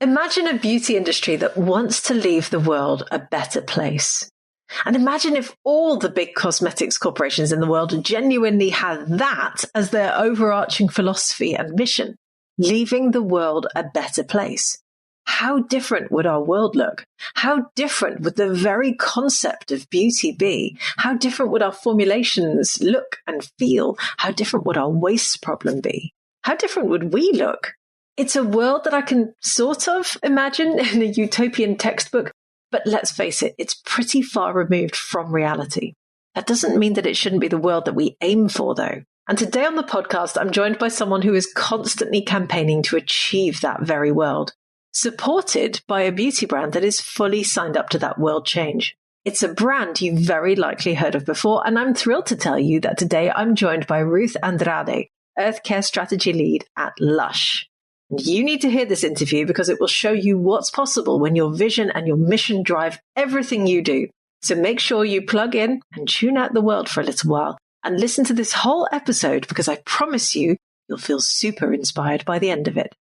Imagine a beauty industry that wants to leave the world a better place. And imagine if all the big cosmetics corporations in the world genuinely had that as their overarching philosophy and mission, leaving the world a better place. How different would our world look? How different would the very concept of beauty be? How different would our formulations look and feel? How different would our waste problem be? How different would we look? It's a world that I can sort of imagine in a utopian textbook, but let's face it, it's pretty far removed from reality. That doesn't mean that it shouldn't be the world that we aim for, though. And today on the podcast, I'm joined by someone who is constantly campaigning to achieve that very world, supported by a beauty brand that is fully signed up to that world change. It's a brand you've very likely heard of before, and I'm thrilled to tell you that today I'm joined by Ruth Andrade, Earth Care Strategy Lead at Lush. You need to hear this interview because it will show you what's possible when your vision and your mission drive everything you do. So make sure you plug in and tune out the world for a little while and listen to this whole episode because I promise you, you'll feel super inspired by the end of it.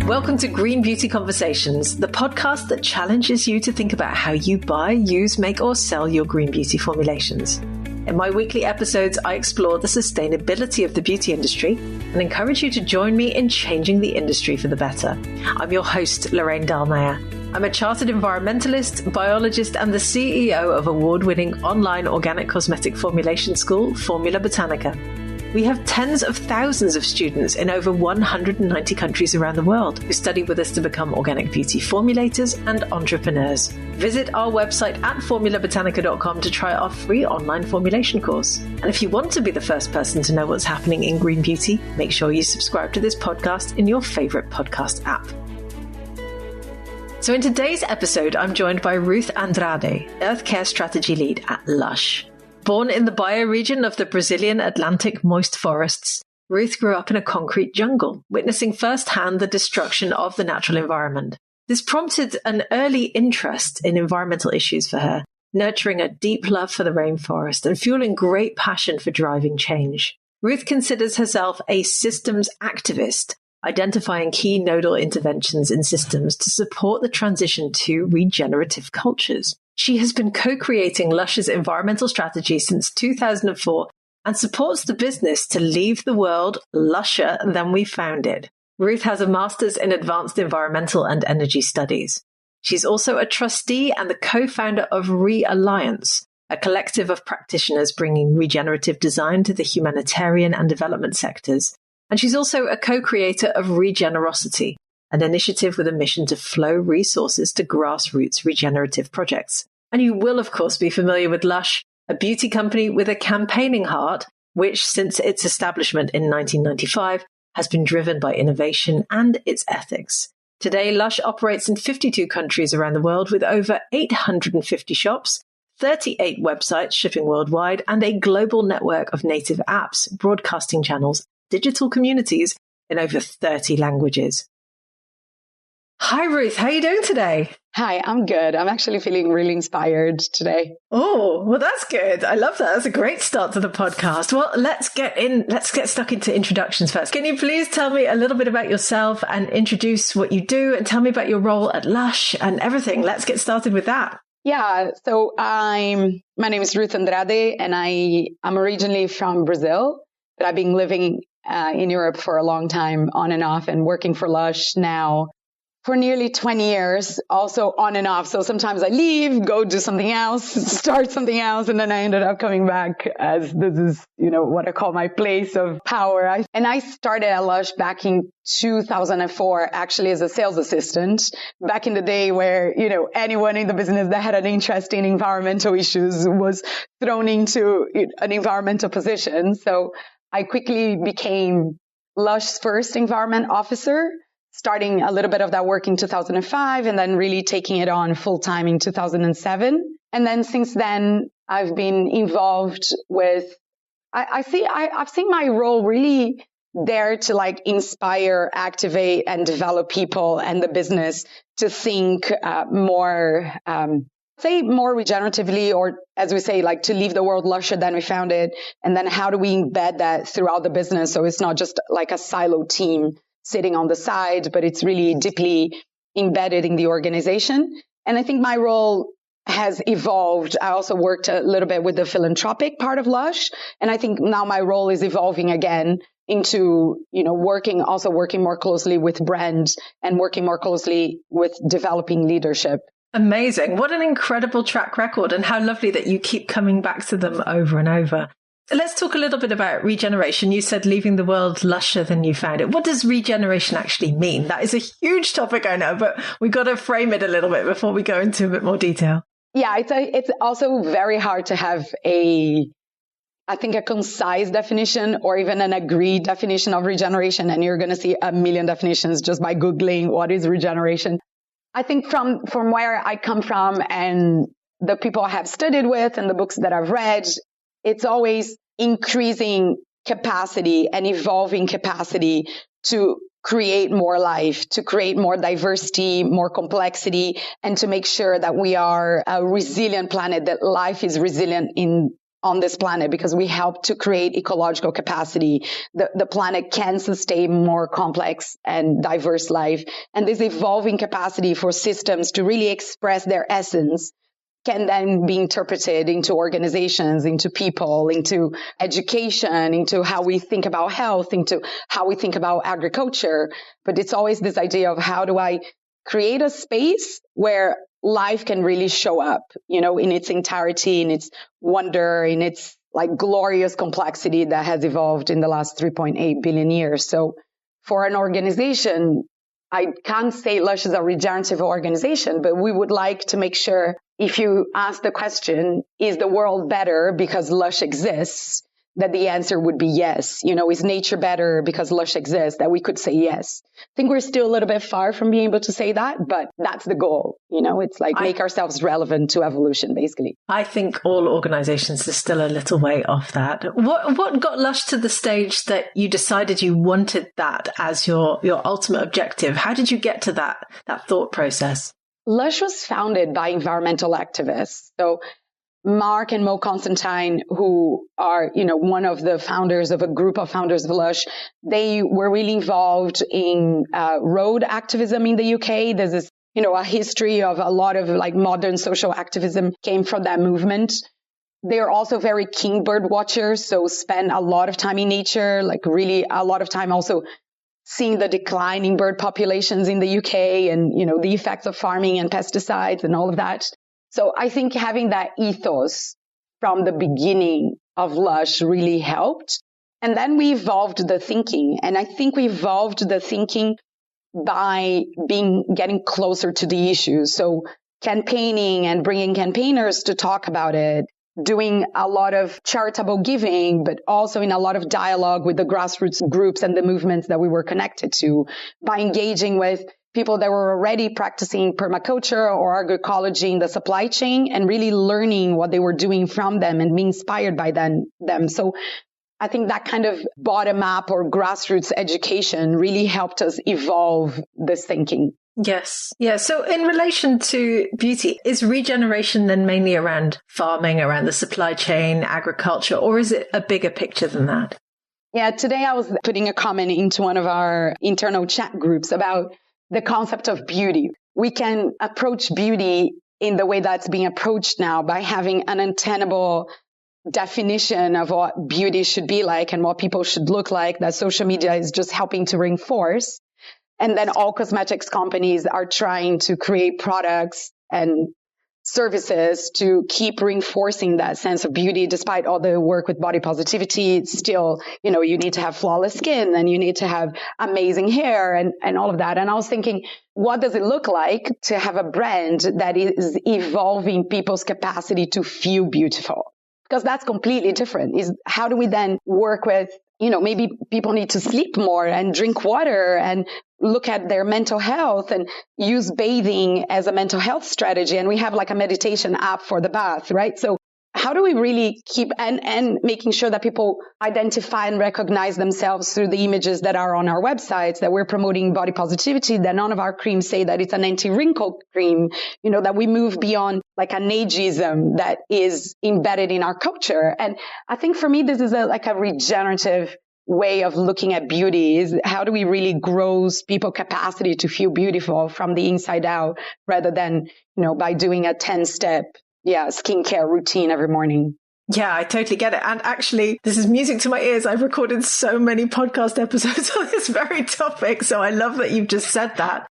Welcome to Green Beauty Conversations, the podcast that challenges you to think about how you buy, use, make, or sell your green beauty formulations. In my weekly episodes, I explore the sustainability of the beauty industry and encourage you to join me in changing the industry for the better. I'm your host, Lorraine Dahlmeyer. I'm a chartered environmentalist, biologist, and the CEO of award-winning online organic cosmetic formulation school, Formula Botanica. We have tens of thousands of students in over 190 countries around the world who study with us to become organic beauty formulators and entrepreneurs. Visit our website at formulabotanica.com to try our free online formulation course. And if you want to be the first person to know what's happening in green beauty, make sure you subscribe to this podcast in your favorite podcast app. So in today's episode, I'm joined by Ruth Andrade, Earth Care Strategy Lead at Lush. Born in the bioregion of the Brazilian Atlantic moist forests, Ruth grew up in a concrete jungle, witnessing firsthand the destruction of the natural environment. This prompted an early interest in environmental issues for her, nurturing a deep love for the rainforest and fueling great passion for driving change. Ruth considers herself a systems activist, identifying key nodal interventions in systems to support the transition to regenerative cultures. She has been co-creating Lush's environmental strategy since 2004 and supports the business to leave the world lusher than we found it. Ruth has a master's in advanced environmental and energy studies. She's also a trustee and the co-founder of Realliance, a collective of practitioners bringing regenerative design to the humanitarian and development sectors. And she's also a co-creator of Regeneration, an initiative with a mission to flow resources to grassroots regenerative projects. And you will, of course, be familiar with Lush, a beauty company with a campaigning heart, which since its establishment in 1995 has been driven by innovation and its ethics. Today, Lush operates in 52 countries around the world with over 850 shops, 38 websites shipping worldwide, and a global network of native apps, broadcasting channels, digital communities in over 30 languages. Hi, Ruth. How are you doing today? Hi, I'm good. I'm actually feeling really inspired today. Oh, well, that's good. I love that. That's a great start to the podcast. Well, let's get stuck into introductions first. Can you please tell me a little bit about yourself and introduce what you do and tell me about your role at Lush and everything? Let's get started with that. Yeah, so my name is Ruth Andrade and I'm originally from Brazil, but I've been living in Europe for a long time on and off and working for Lush now for nearly 20 years, also on and off. So sometimes I leave, go do something else, start something else, and then I ended up coming back as this is, what I call my place of power. I started at Lush back in 2004, actually as a sales assistant, back in the day where, anyone in the business that had an interest in environmental issues was thrown into an environmental position. So I quickly became Lush's first environment officer, starting a little bit of that work in 2005 and then really taking it on full time in 2007. And then since then, I've been involved with, I've seen my role really there to inspire, activate and develop people and the business to think more say more regeneratively, or as we say, like to leave the world lusher than we found it. And then how do we embed that throughout the business? So it's not just like a silo team sitting on the side, but it's really deeply embedded in the organization. And I think my role has evolved. I also worked a little bit with the philanthropic part of Lush. And I think now my role is evolving again into, working more closely with brands and working more closely with developing leadership. Amazing. What an incredible track record, and how lovely that you keep coming back to them over and over. Let's talk a little bit about regeneration. You said leaving the world lusher than you found it. What does regeneration actually mean? That is a huge topic, I know, but we've got to frame it a little bit before we go into a bit more detail. Yeah, it's also very hard to have a concise definition or even an agreed definition of regeneration. And you're going to see a million definitions just by Googling what is regeneration. I think from where I come from and the people I have studied with and the books that I've read, it's always increasing capacity and evolving capacity to create more life, to create more diversity, more complexity, and to make sure that we are a resilient planet, that life is resilient on this planet, because we help to create ecological capacity. The planet can sustain more complex and diverse life. And this evolving capacity for systems to really express their essence can then be interpreted into organizations, into people, into education, into how we think about health, into how we think about agriculture. But it's always this idea of how do I create a space where life can really show up, in its entirety, in its wonder, in its like glorious complexity that has evolved in the last 3.8 billion years. So for an organization, I can't say Lush is a regenerative organization, but we would like to make sure, if you ask the question, is the world better because Lush exists, that the answer would be yes. Is nature better because Lush exists? That we could say yes. I think we're still a little bit far from being able to say that, but that's the goal. It's like make ourselves relevant to evolution, basically. I think all organizations are still a little way off that. What got Lush to the stage that you decided you wanted that as your ultimate objective? How did you get to that thought process? Lush was founded by environmental activists. So Mark and Mo Constantine, who are, one of the founders of a group of founders of Lush, they were really involved in road activism in the UK. There's this, a history of a lot of like modern social activism came from that movement. They're also very keen bird watchers, so spend a lot of time in nature, like really a lot of time also seeing the decline in bird populations in the UK and, the effects of farming and pesticides and all of that. So I think having that ethos from the beginning of Lush really helped. And then we evolved the thinking. And I think we evolved the thinking by getting closer to the issues. So campaigning and bringing campaigners to talk about it, doing a lot of charitable giving, but also in a lot of dialogue with the grassroots groups and the movements that we were connected to, by engaging with people that were already practicing permaculture or agroecology in the supply chain and really learning what they were doing from them and being inspired by them. So I think that kind of bottom up or grassroots education really helped us evolve this thinking. Yes. Yeah. So in relation to beauty, is regeneration then mainly around farming, around the supply chain, agriculture, or is it a bigger picture than that? Yeah. Today I was putting a comment into one of our internal chat groups about the concept of beauty. We can approach beauty in the way that's being approached now by having an untenable definition of what beauty should be like and what people should look like that social media is just helping to reinforce. And then all cosmetics companies are trying to create products and services to keep reinforcing that sense of beauty. Despite all the work with body positivity, it's still, you need to have flawless skin and you need to have amazing hair and all of that. And I was thinking, what does it look like to have a brand that is evolving people's capacity to feel beautiful? Because that's completely different. Is how do we then work with, maybe people need to sleep more and drink water and look at their mental health and use bathing as a mental health strategy. And we have like a meditation app for the bath, right? So how do we really keep and making sure that people identify and recognize themselves through the images that are on our websites, that we're promoting body positivity, that none of our creams say that it's an anti-wrinkle cream, that we move beyond like an ageism that is embedded in our culture. And I think for me, this is a regenerative way of looking at beauty. Is how do we really grow people's capacity to feel beautiful from the inside out, rather than, by doing a 10-step skincare routine every morning. Yeah, I totally get it. And actually, this is music to my ears. I've recorded so many podcast episodes on this very topic. So I love that you've just said that.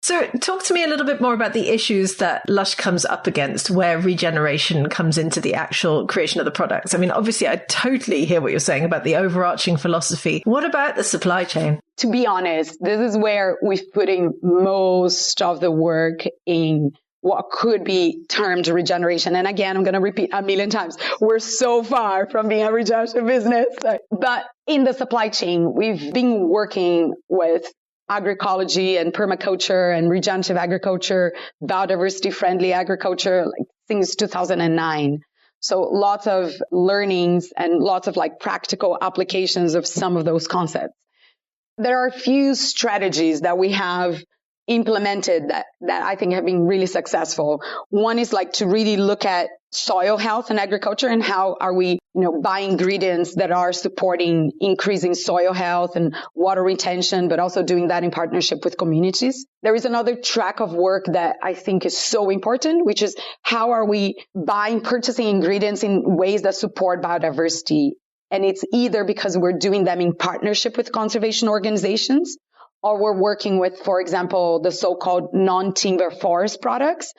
So talk to me a little bit more about the issues that Lush comes up against, where regeneration comes into the actual creation of the products. I mean, obviously, I totally hear what you're saying about the overarching philosophy. What about the supply chain? To be honest, this is where we've put in most of the work in what could be termed regeneration. And again, I'm going to repeat a million times, we're so far from being a regenerative business. But in the supply chain, we've been working with agroecology and permaculture and regenerative agriculture, biodiversity friendly agriculture, since 2009. So lots of learnings and lots of practical applications of some of those concepts. There are a few strategies that we have implemented that I think have been really successful. One is to really look at soil health and agriculture, and how are we, buying ingredients that are supporting increasing soil health and water retention, but also doing that in partnership with communities. There is another track of work that I think is so important, which is how are we purchasing ingredients in ways that support biodiversity. And it's either because we're doing them in partnership with conservation organizations, or we're working with, for example, the so-called non-timber forest products,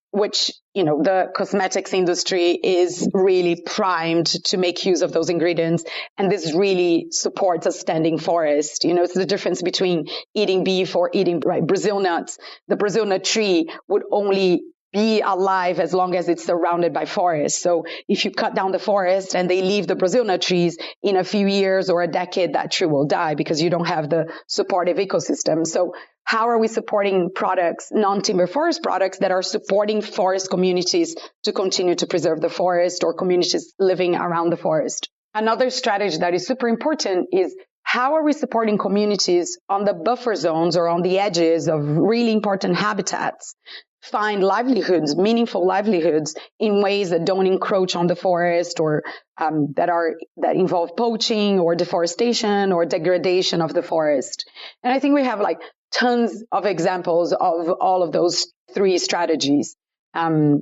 which, the cosmetics industry is really primed to make use of those ingredients. And this really supports a standing forest. It's the difference between eating beef or eating Brazil nuts. The Brazil nut tree would only be alive as long as it's surrounded by forests. So if you cut down the forest and they leave the Brazil nut trees, in a few years or a decade, that tree will die because you don't have the supportive ecosystem. So how are we supporting products, non-timber forest products that are supporting forest communities to continue to preserve the forest, or communities living around the forest? Another strategy that is super important is how are we supporting communities on the buffer zones or on the edges of really important habitats find livelihoods, meaningful livelihoods, in ways that don't encroach on the forest, or that involve poaching or deforestation or degradation of the forest. And I think we have tons of examples of all of those three strategies. I'm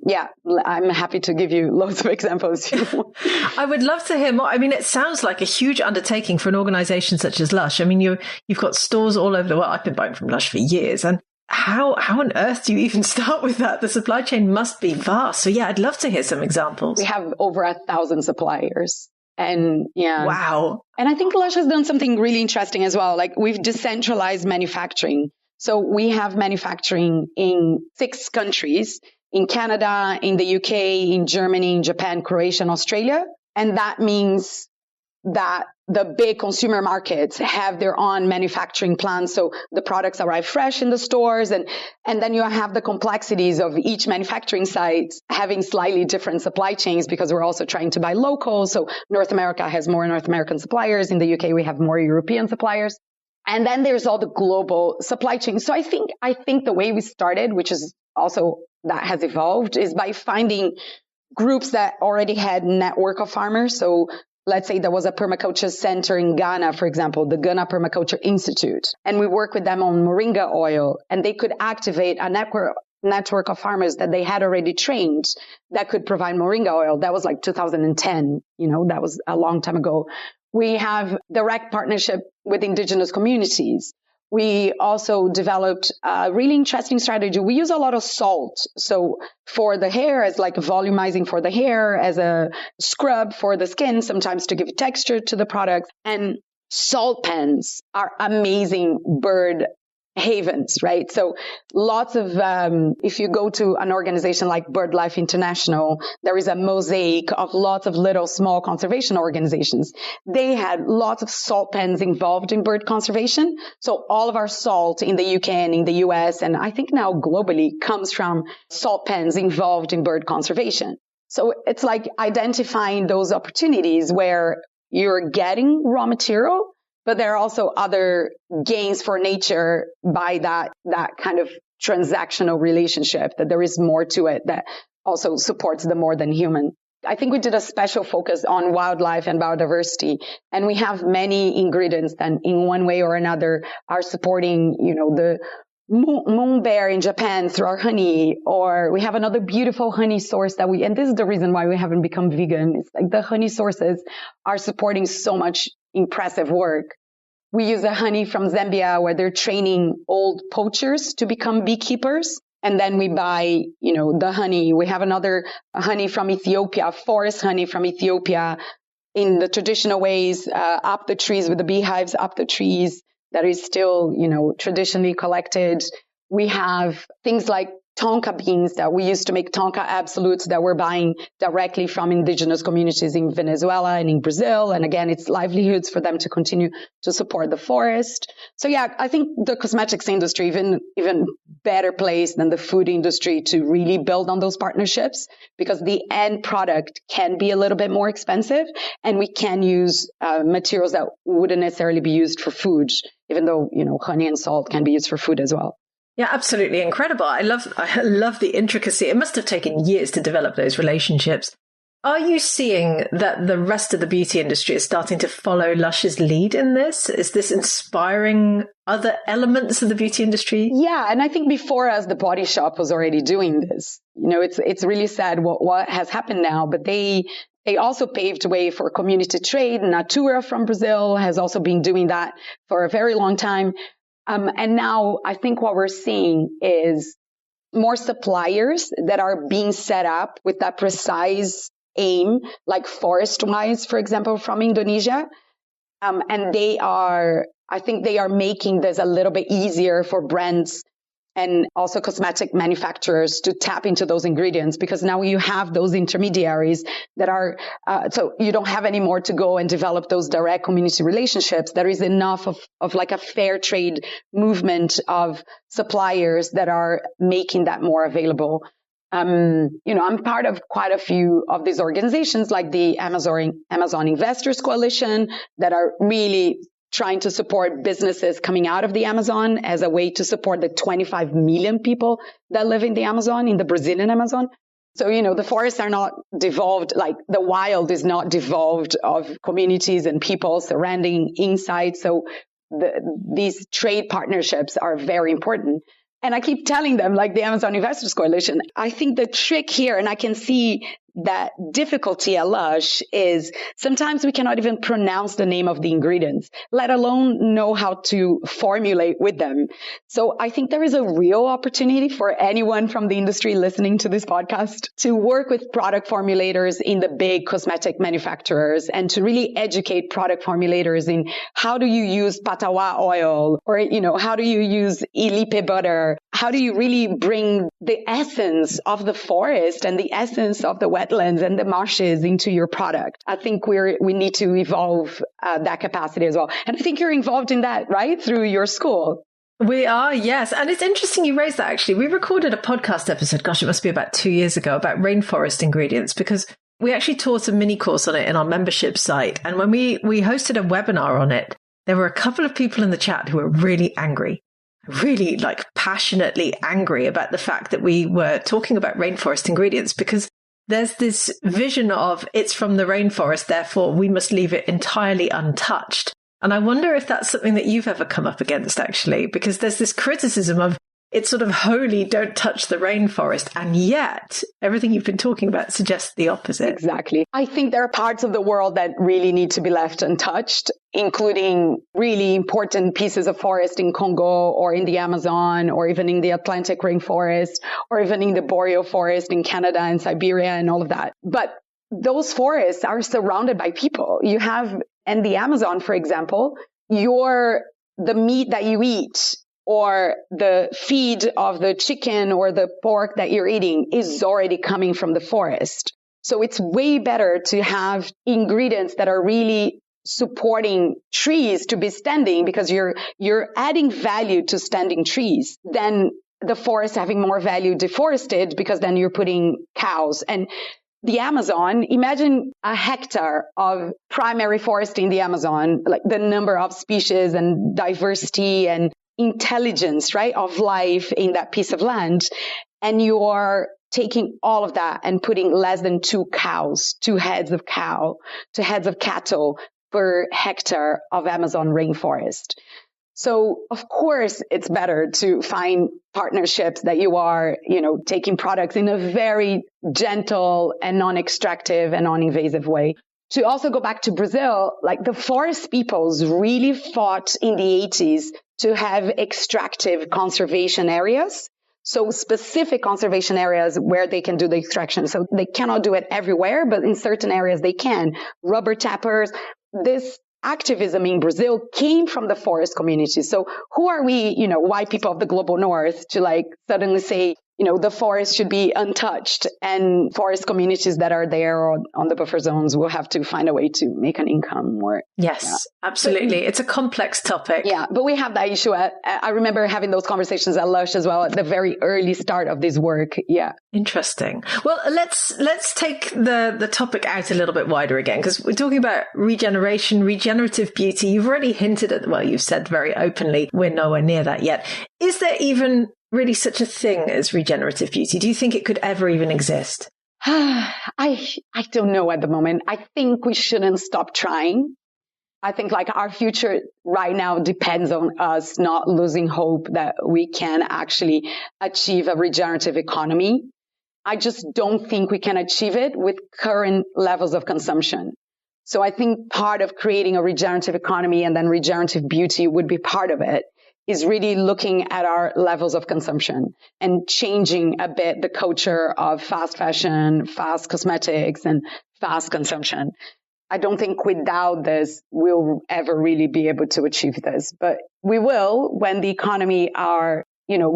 happy to give you loads of examples. I would love to hear more. I mean, it sounds like a huge undertaking for an organization such as Lush. I mean, you've got stores all over the world. I've been buying from Lush for years. And how on earth do you even start with that? The supply chain must be vast. So I'd love to hear some examples. We have over 1,000 suppliers. And wow. And I think Lush has done something really interesting as well. We've decentralized manufacturing. So we have manufacturing in 6 countries, in Canada, in the UK, in Germany, in Japan, Croatia, and Australia. And that means that the big consumer markets have their own manufacturing plants. So the products arrive fresh in the stores. And then you have the complexities of each manufacturing site having slightly different supply chains, because we're also trying to buy local. So North America has more North American suppliers. In the UK, we have more European suppliers. And then there's all the global supply chain. So I think the way we started, which is also that has evolved, is by finding groups that already had network of farmers. So let's say there was a permaculture center in Ghana, for example, the Ghana Permaculture Institute, and we work with them on moringa oil, and they could activate a network of farmers that they had already trained that could provide moringa oil. That was 2010. That was a long time ago. We have direct partnership with indigenous communities. We also developed a really interesting strategy. We use a lot of salt. So for the hair, as volumizing for the hair, as a scrub for the skin, sometimes to give texture to the product. And salt pens are amazing bird havens, right? So lots of, if you go to an organization like BirdLife International, there is a mosaic of lots of little small conservation organizations. They had lots of salt pens involved in bird conservation. So all of our salt in the UK and in the US, and I think now globally, comes from salt pens involved in bird conservation. So it's like identifying those opportunities where you're getting raw material, but there are also other gains for nature by that kind of transactional relationship, that there is more to it that also supports the more than human. I think we did a special focus on wildlife and biodiversity, and we have many ingredients that in one way or another are supporting, the moon bear in Japan through our honey, or we have another beautiful honey source and this is the reason why we haven't become vegan. It's like the honey sources are supporting so much impressive work. We use a honey from Zambia where they're training old poachers to become beekeepers. And then we buy, the honey. We have another honey from Ethiopia, forest honey from Ethiopia, in the traditional ways, up the trees with the beehives up the trees that is still, traditionally collected. We have things like tonka beans that we used to make tonka absolutes that we're buying directly from indigenous communities in Venezuela and in Brazil. And again, it's livelihoods for them to continue to support the forest. So yeah, I think the cosmetics industry, even better place than the food industry to really build on those partnerships, because the end product can be a little bit more expensive and we can use materials that wouldn't necessarily be used for food, even though, honey and salt can be used for food as well. Yeah, absolutely incredible. I love the intricacy. It must have taken years to develop those relationships. Are you seeing that the rest of the beauty industry is starting to follow Lush's lead in this? Is this inspiring other elements of the beauty industry? Yeah, and I think before us, the Body Shop was already doing this. It's really sad what has happened now, but they also paved the way for community trade. Natura from Brazil has also been doing that for a very long time. And now I think what we're seeing is more suppliers that are being set up with that precise aim, like Forest-wise, for example, from Indonesia. And I think they are making this a little bit easier for brands and also cosmetic manufacturers to tap into those ingredients, because now you have those intermediaries that are, so you don't have any more to go and develop those direct community relationships. There is enough of like a fair trade movement of suppliers that are making that more available. I'm part of quite a few of these organizations like the Amazon Investors Coalition that are really trying to support businesses coming out of the Amazon as a way to support the 25 million people that live in the Amazon, in the Brazilian Amazon. So, the forests are not devolved, like the wild is not devolved of communities and people surrounding inside. So these trade partnerships are very important. And I keep telling them, like the Amazon Investors Coalition, I think the trick here, and I can see that difficulty at Lush, is sometimes we cannot even pronounce the name of the ingredients, let alone know how to formulate with them. So I think there is a real opportunity for anyone from the industry listening to this podcast to work with product formulators in the big cosmetic manufacturers and to really educate product formulators in how do you use patawa oil, or, how do you use ilipe butter? How do you really bring the essence of the forest and the essence of the wetlands and the marshes into your product? I think we need to evolve that capacity as well. And I think you're involved in that, right? Through your school. We are, yes. And it's interesting you raised that, actually. We recorded a podcast episode, it must be about 2 years ago, about rainforest ingredients, because we actually taught a mini course on it in our membership site. And when we hosted a webinar on it, there were a couple of people in the chat who were really angry. Really passionately angry about the fact that we were talking about rainforest ingredients, because there's this vision of it's from the rainforest, therefore we must leave it entirely untouched. And I wonder if that's something that you've ever come up against, actually, because there's this criticism of it's sort of holy, don't touch the rainforest. And yet everything you've been talking about suggests the opposite. Exactly. I think there are parts of the world that really need to be left untouched, including really important pieces of forest in Congo or in the Amazon or even in the Atlantic rainforest or even in the boreal forest in Canada and Siberia and all of that. But those forests are surrounded by people. You have, in the Amazon, for example, the meat that you eat or the feed of the chicken or the pork that you're eating is already coming from the forest. So it's way better to have ingredients that are really supporting trees to be standing, because you're adding value to standing trees, than the forest having more value deforested, because then you're putting cows. And the Amazon, imagine a hectare of primary forest in the Amazon, like the number of species and diversity and intelligence, right, of life in that piece of land. And you are taking all of that and putting less than 2 heads of cattle per hectare of Amazon rainforest. So of course, it's better to find partnerships that you are, taking products in a very gentle and non-extractive and non-invasive way. To also go back to Brazil, like the forest peoples really fought in the 80s to have extractive conservation areas. So specific conservation areas where they can do the extraction. So they cannot do it everywhere, but in certain areas they can. Rubber tappers. This activism in Brazil came from the forest community. So who are we, white people of the global north, to suddenly say, the forest should be untouched, and forest communities that are there on the buffer zones will have to find a way to make an income. Yes, absolutely. It's a complex topic. Yeah, but we have that issue. I remember having those conversations at Lush as well at the very early start of this work. Yeah. Interesting. Well, let's take the topic out a little bit wider again, because we're talking about regeneration, regenerative beauty. You've already hinted at, you've said very openly, we're nowhere near that yet. Is there even really such a thing as regenerative beauty? Do you think it could ever even exist? I don't know at the moment. I think we shouldn't stop trying. I think our future right now depends on us not losing hope that we can actually achieve a regenerative economy. I just don't think we can achieve it with current levels of consumption. So I think part of creating a regenerative economy and then regenerative beauty would be part of it, is really looking at our levels of consumption and changing a bit the culture of fast fashion, fast cosmetics, and fast consumption. I don't think without this, we'll ever really be able to achieve this, but we will when the economy are,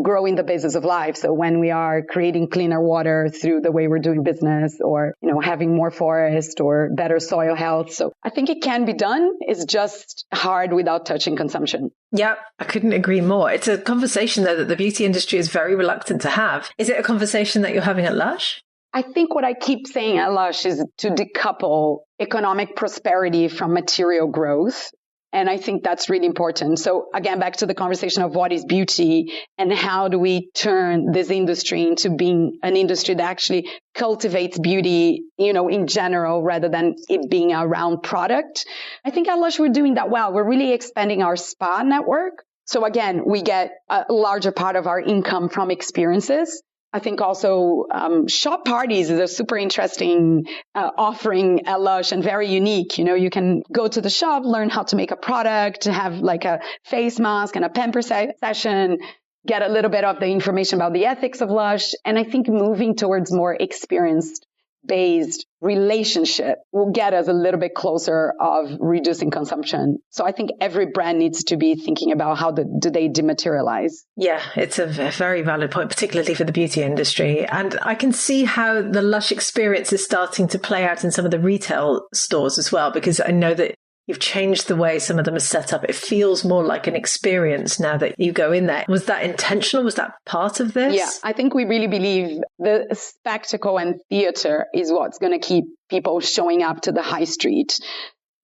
growing the basis of life. So when we are creating cleaner water through the way we're doing business, or, having more forest or better soil health. So I think it can be done. It's just hard without touching consumption. Yeah, I couldn't agree more. It's a conversation, though, that the beauty industry is very reluctant to have. Is it a conversation that you're having at Lush? I think what I keep saying at Lush is to decouple economic prosperity from material growth. And I think that's really important. So again, back to the conversation of what is beauty and how do we turn this industry into being an industry that actually cultivates beauty, in general, rather than it being a round product. I think at Lush, we're doing that well. We're really expanding our spa network. So again, we get a larger part of our income from experiences. I think also shop parties is a super interesting offering at Lush and very unique. You can go to the shop, learn how to make a product, have a face mask and a pamper session, get a little bit of the information about the ethics of Lush. And I think moving towards more experience-based relationship will get us a little bit closer of reducing consumption. So I think every brand needs to be thinking about how do they dematerialize. Yeah, it's a very valid point, particularly for the beauty industry. And I can see how the Lush Experience is starting to play out in some of the retail stores as well, because I know that you've changed the way some of them are set up. It feels more like an experience now that you go in there. Was that intentional? Was that part of this? Yeah, I think we really believe the spectacle and theater is what's going to keep people showing up to the high street.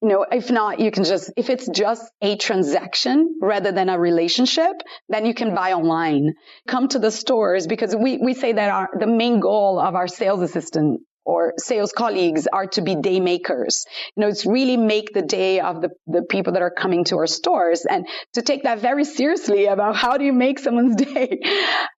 If not, if it's just a transaction rather than a relationship, then you can buy online. Come to the stores, because we say that the main goal of our sales assistant or sales colleagues are to be day makers. It's really make the day of the people that are coming to our stores, and to take that very seriously about how do you make someone's day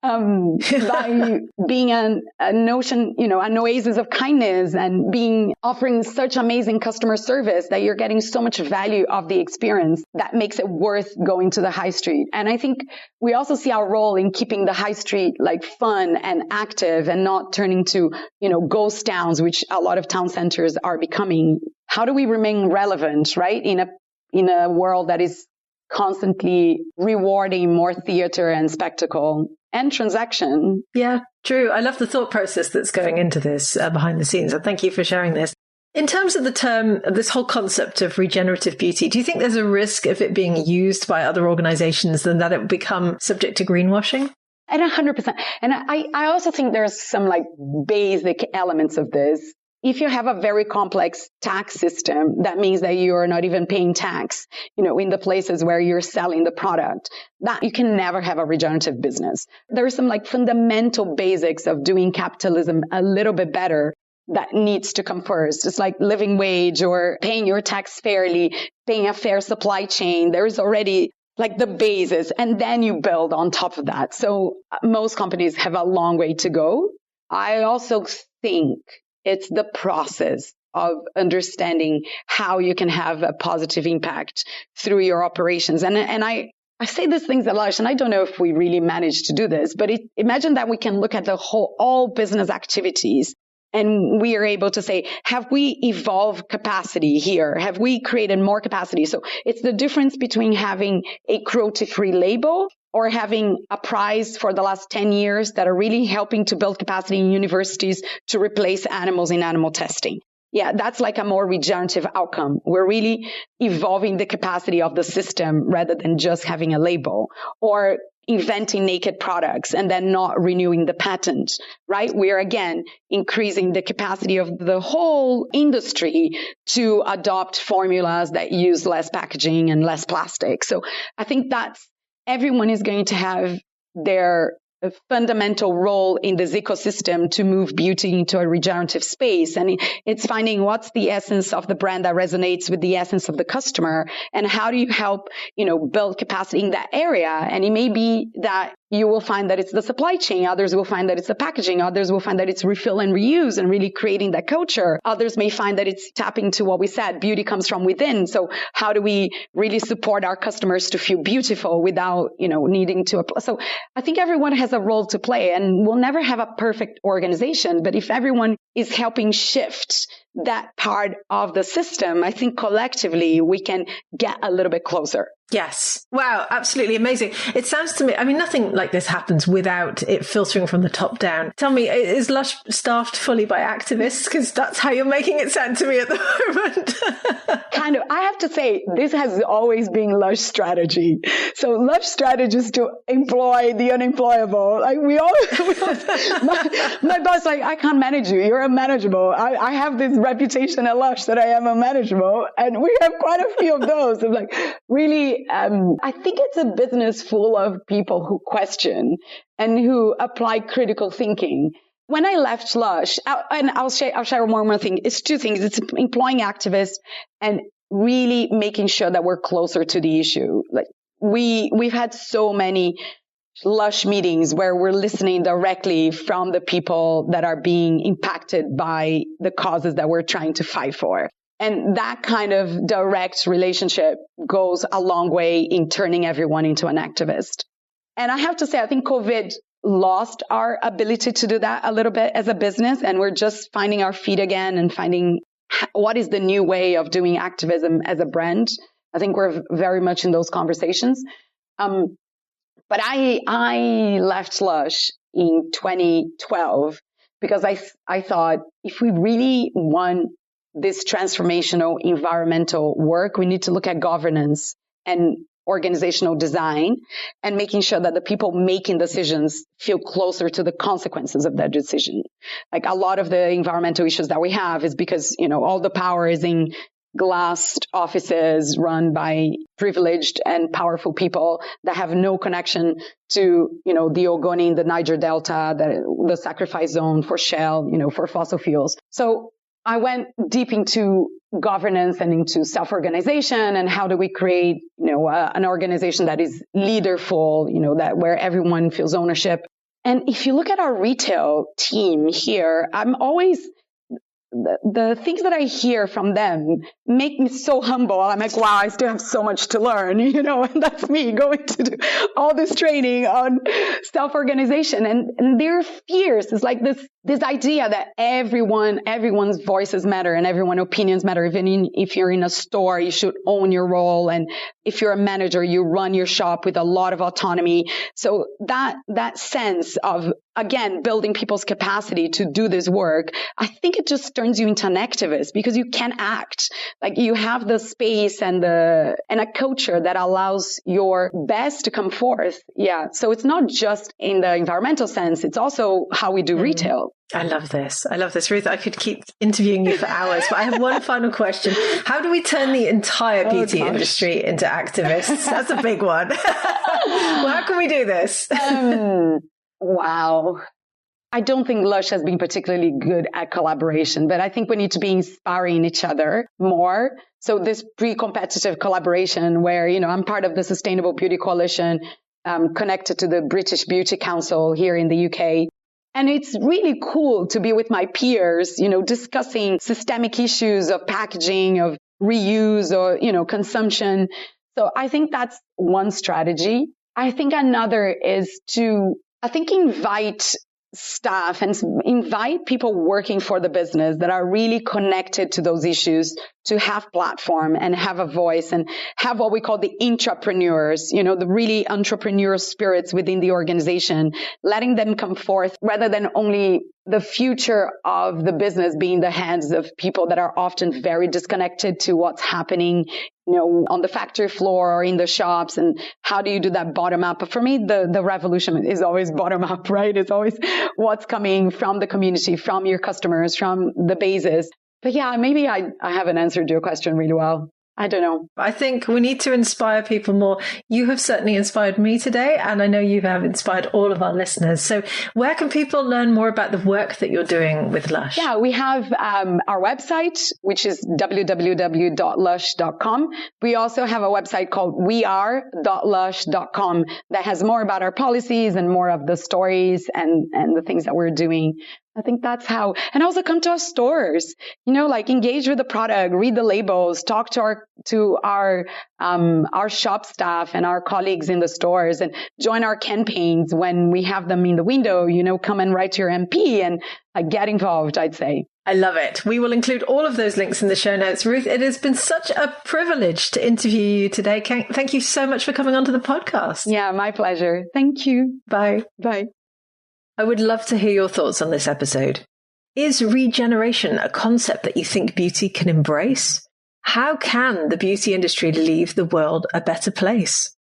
by being an oasis of kindness and offering such amazing customer service that you're getting so much value of the experience that makes it worth going to the high street. And I think we also see our role in keeping the high street fun and active and not turning to, ghost towns, which a lot of town centers are becoming. How do we remain relevant, right? In a world that is constantly rewarding more theater and spectacle and transaction. Yeah, true. I love the thought process that's going into this behind the scenes. And thank you for sharing this. In terms of the term, this whole concept of regenerative beauty, do you think there's a risk of it being used by other organizations and that it will become subject to greenwashing? And 100%. And I also think there's some basic elements of this. if you have a very complex tax system, that means that you are not even paying tax, in the places where you're selling the product, that you can never have a regenerative business. There are some like fundamental basics of doing capitalism a little bit better that needs to come first. It's like living wage or paying your tax fairly, paying a fair supply chain. There is already like the basis, and then you build on top of that. So most companies have a long way to go. I also think it's the process of understanding how you can have a positive impact through your operations. And I say these things a lot, and I don't know if we really managed to do this, but imagine that we can look at all business activities, and we are able to say, have we evolved capacity here? Have we created more capacity? So it's the difference between having a cruelty-free label or having a prize for the last 10 years that are really helping to build capacity in universities to replace animals in animal testing. Yeah, that's like a more regenerative outcome. We're really evolving the capacity of the system rather than just having a label or inventing naked products and then not renewing the patent, right? We're again increasing the capacity of the whole industry to adopt formulas that use less packaging and less plastic. So I think everyone is going to have their fundamental role in this ecosystem to move beauty into a regenerative space. And it's finding what's the essence of the brand that resonates with the essence of the customer, and how do you help, build capacity in that area. And it may be that you will find that it's the supply chain. Others will find that it's the packaging. Others will find that it's refill and reuse and really creating that culture. Others may find that it's tapping to what we said, beauty comes from within. So how do we really support our customers to feel beautiful without, needing to apply? So I think everyone has a role to play, and we'll never have a perfect organization. But if everyone is helping shift that part of the system, I think collectively we can get a little bit closer. Yes. Wow. Absolutely amazing. It sounds to me, nothing like this happens without it filtering from the top down. Tell me, is Lush staffed fully by activists? Because that's how you're making it sound to me at the moment. Kind of. I have to say, this has always been Lush strategy. So Lush strategy is to employ the unemployable. Like my boss, I can't manage you. You're unmanageable. I have this reputation at Lush that I am unmanageable. And we have quite a few of those. Of like, really, I think it's a business full of people who question and who apply critical thinking. When I left Lush, and I'll share one more thing. It's two things. It's employing activists and really making sure that we're closer to the issue. Like we've had so many Lush meetings where we're listening directly from the people that are being impacted by the causes that we're trying to fight for. And that kind of direct relationship goes a long way in turning everyone into an activist. And I have to say, I think COVID lost our ability to do that a little bit as a business. And we're just finding our feet again and finding what is the new way of doing activism as a brand. I think we're very much in those conversations. But I left Lush in 2012 because I thought if we really want this transformational environmental work, we need to look at governance and organizational design and making sure that the people making decisions feel closer to the consequences of that decision. Like a lot of the environmental issues that we have is because, all the power is in glassed offices run by privileged and powerful people that have no connection to, the Ogoni in the Niger Delta, the sacrifice zone for Shell, for fossil fuels. So I went deep into governance and into self-organization and how do we create, an organization that is leaderful, that where everyone feels ownership. And if you look at our retail team here, I'm always the things that I hear from them make me so humble. I'm like, wow, I still have so much to learn, and that's me going to do all this training on self-organization. And they're fierce. It's like this idea that everyone's voices matter and everyone's opinions matter. Even if you're in a store, you should own your role. And if you're a manager, you run your shop with a lot of autonomy. So that sense of, again, building people's capacity to do this work, I think it just turns you into an activist because you can act. Like you have the space and a culture that allows your best to come forth. Yeah. So it's not just in the environmental sense. It's also how we do retail. possible. I love this. Ruth. I could keep interviewing you for hours, but I have one final question. How do we turn the entire beauty industry into activists? That's a big one. Well, how can we do this? Wow. I don't think Lush has been particularly good at collaboration, but I think we need to be inspiring each other more. So this pre-competitive collaboration where, I'm part of the Sustainable Beauty Coalition, connected to the British Beauty Council here in the UK. And it's really cool to be with my peers, discussing systemic issues of packaging, of reuse or, consumption. So I think that's one strategy. I think another is to, invite staff and invite people working for the business that are really connected to those issues to have platform and have a voice and have what we call the intrapreneurs, the really entrepreneurial spirits within the organization, letting them come forth rather than only the future of the business being in the hands of people that are often very disconnected to what's happening, on the factory floor or in the shops. And how do you do that bottom up? But for me, the revolution is always bottom up, right? It's always what's coming from the community, from your customers, from the bases. But yeah, maybe I haven't answered your question really well. I don't know. I think we need to inspire people more. You have certainly inspired me today, and I know you have inspired all of our listeners. So where can people learn more about the work that you're doing with Lush? Yeah, we have our website, which is www.lush.com. We also have a website called weare.lush.com that has more about our policies and more of the stories and the things that we're doing. I think that's how, and also come to our stores, engage with the product, read the labels, talk to our shop staff and our colleagues in the stores, and join our campaigns when we have them in the window, come and write to your MP and get involved, I'd say. I love it. We will include all of those links in the show notes. Ruth, it has been such a privilege to interview you today. Thank you so much for coming onto the podcast. Yeah, my pleasure. Thank you. Bye. Bye. I would love to hear your thoughts on this episode. Is regeneration a concept that you think beauty can embrace? How can the beauty industry leave the world a better place?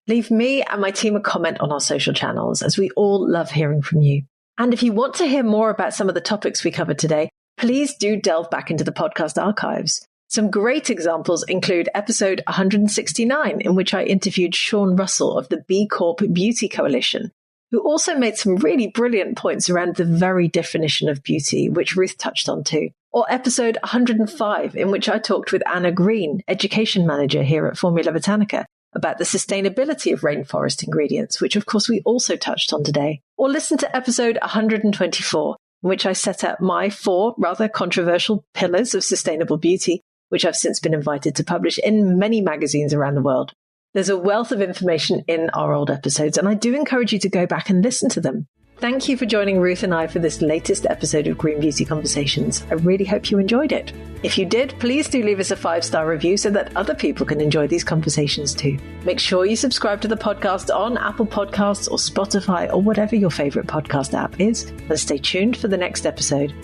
Leave me and my team a comment on our social channels, as we all love hearing from you. And if you want to hear more about some of the topics we covered today, please do delve back into the podcast archives. Some great examples include episode 169, in which I interviewed Sean Russell of the B Corp Beauty Coalition, who also made some really brilliant points around the very definition of beauty, which Ruth touched on too. Or episode 105, in which I talked with Anna Green, education manager here at Formula Botanica, about the sustainability of rainforest ingredients, which of course we also touched on today. Or listen to episode 124, in which I set out my 4 rather controversial pillars of sustainable beauty, which I've since been invited to publish in many magazines around the world. There's a wealth of information in our old episodes, and I do encourage you to go back and listen to them. Thank you for joining Ruth and I for this latest episode of Green Beauty Conversations. I really hope you enjoyed it. If you did, please do leave us a 5-star review so that other people can enjoy these conversations too. Make sure you subscribe to the podcast on Apple Podcasts or Spotify or whatever your favorite podcast app is, and stay tuned for the next episode.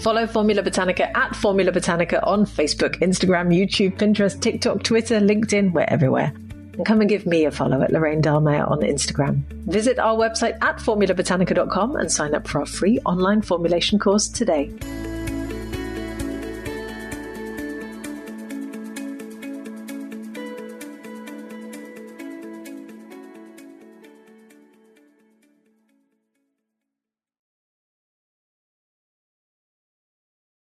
Follow Formula Botanica at Formula Botanica on Facebook, Instagram, YouTube, Pinterest, TikTok, Twitter, LinkedIn, we're everywhere. And come and give me a follow at Lorraine Dahlmeyer on Instagram. Visit our website at formulabotanica.com and sign up for our free online formulation course today.